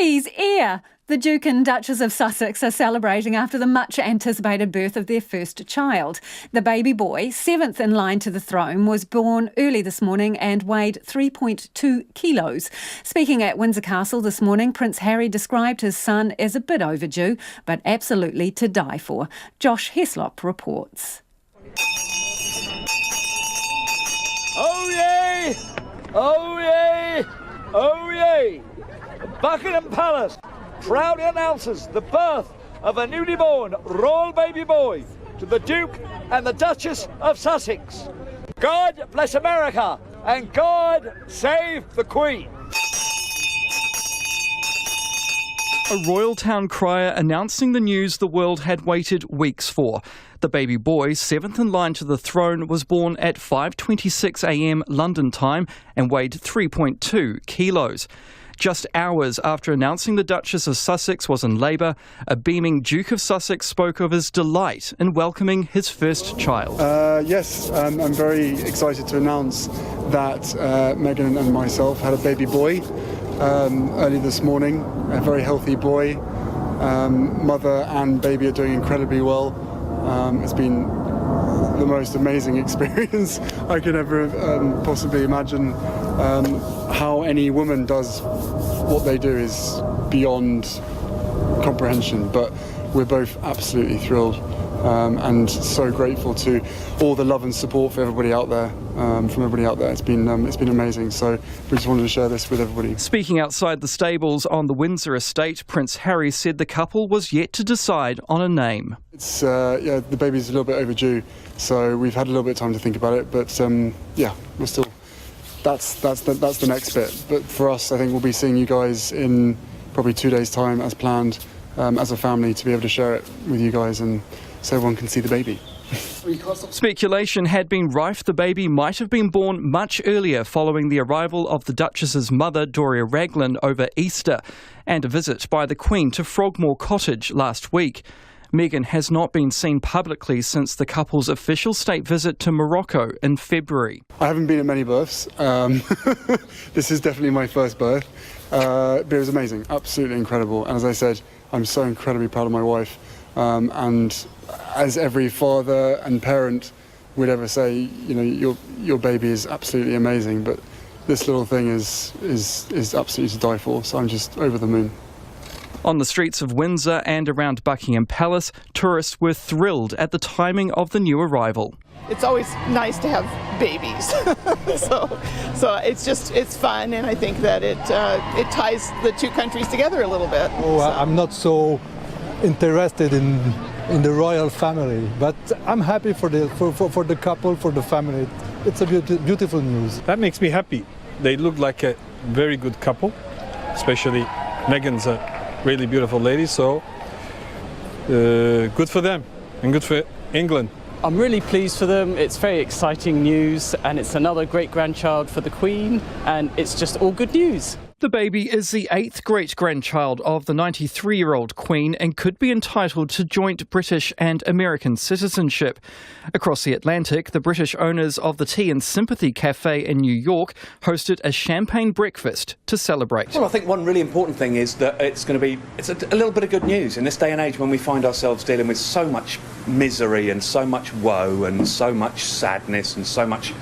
He's heir. The Duke and Duchess of Sussex are celebrating after the much-anticipated birth of their first child. The baby boy, seventh in line to the throne, was born early this morning and weighed 3.2 kilos. Speaking at Windsor Castle this morning, Prince Harry described his son as a bit overdue, but absolutely to die for. Josh Heslop reports. Oh yay! Oh yay! Oh yay! Buckingham Palace proudly announces the birth of a newly born royal baby boy to the Duke and the Duchess of Sussex. God bless America and God save the Queen. A royal town crier announcing the news the world had waited weeks for. The baby boy, seventh in line to the throne, was born at 5:26 a.m. London time and weighed 3.2 kilos. Just hours after announcing the Duchess of Sussex was in labour, a beaming Duke of Sussex spoke of his delight in welcoming his first child. Yes, I'm very excited to announce that Meghan and myself had a baby boy early this morning, a very healthy boy. Mother and baby are doing incredibly well. It's been the most amazing experience I could ever possibly imagine. How any woman does what they do is beyond comprehension, but we're both absolutely thrilled and so grateful to all the love and support for everybody out there, from everybody out there. It's been amazing, so we just wanted to share this with everybody. Speaking outside the stables on the Windsor estate, Prince Harry said the couple was yet to decide on a name. It's the baby's a little bit overdue, so we've had a little bit of time to think about it, but we're still. That's the next bit. But for us, I think we'll be seeing you guys in probably 2 days' time as planned, as a family, to be able to share it with you guys and so everyone can see the baby. Speculation had been rife the baby might have been born much earlier following the arrival of the Duchess's mother, Doria Raglan, over Easter, and a visit by the Queen to Frogmore Cottage last week. Meghan has not been seen publicly since the couple's official state visit to Morocco in February. I haven't been at many births. This is definitely my first birth. But it was amazing, absolutely incredible. And as I said, I'm so incredibly proud of my wife. And as every father and parent would ever say, you know, your baby is absolutely amazing, but this little thing is absolutely to die for. So I'm just over the moon. On the streets of Windsor and around Buckingham Palace, tourists were thrilled at the timing of the new arrival. It's always nice to have babies, so it's fun, and I think that it ties the two countries together a little bit. I'm not so interested in the royal family, but I'm happy for the couple, for the family. It's a beautiful news. That makes me happy. They look like a very good couple, especially Meghan's a really beautiful lady, so good for them and good for England. I'm really pleased for them. It's very exciting news, and it's another great grandchild for the Queen, and it's just all good news. The baby is the 8th great-grandchild of the 93-year-old Queen and could be entitled to joint British and American citizenship. Across the Atlantic, the British owners of the Tea and Sympathy Cafe in New York hosted a champagne breakfast to celebrate. Well, I think one really important thing is that it's a little bit of good news in this day and age when we find ourselves dealing with so much misery and so much woe and so much sadness and so much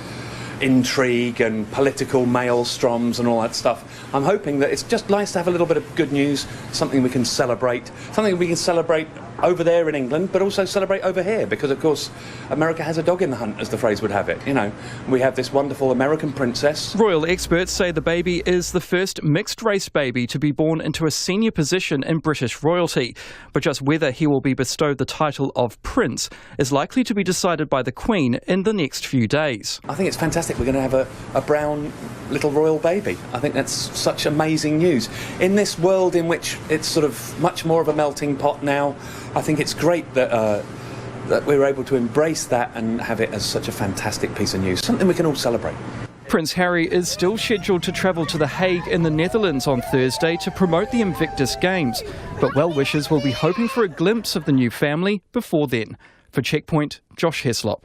intrigue and political maelstroms and all that stuff. I'm hoping that it's just nice to have a little bit of good news, something we can celebrate over there in England, but also celebrate over here, because of course America has a dog in the hunt, as the phrase would have it. You know, we have this wonderful American princess. Royal experts say the baby is the first mixed-race baby to be born into a senior position in British royalty, but just whether he will be bestowed the title of prince is likely to be decided by the Queen in the next few days. I think it's fantastic we're going to have a brown little royal baby. I think that's such amazing news. In this world in which it's sort of much more of a melting pot now, I think it's great that we're able to embrace that and have it as such a fantastic piece of news, something we can all celebrate. Prince Harry is still scheduled to travel to The Hague in the Netherlands on Thursday to promote the Invictus Games, but well-wishers will be hoping for a glimpse of the new family before then. For Checkpoint, Josh Heslop.